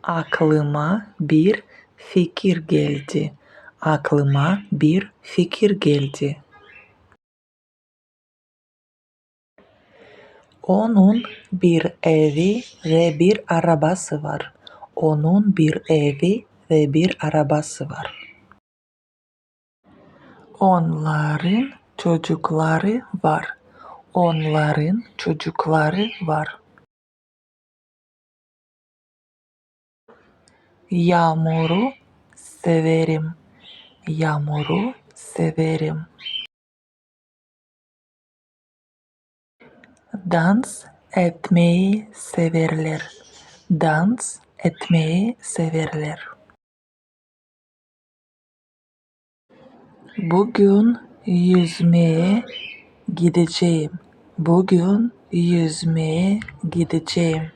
Aklıma bir fikir geldi. Aklıma bir fikir geldi. Onun bir evi ve bir arabası var. Onun bir evi ve bir arabası var. Onların çocukları var. Onların çocukları var. Yağmuru severim. Yağmuru severim. Dans etmeyi severler. Dans etmeyi severler. Bugün yüzmeye gideceğim. Bugün yüzmeye gideceğim.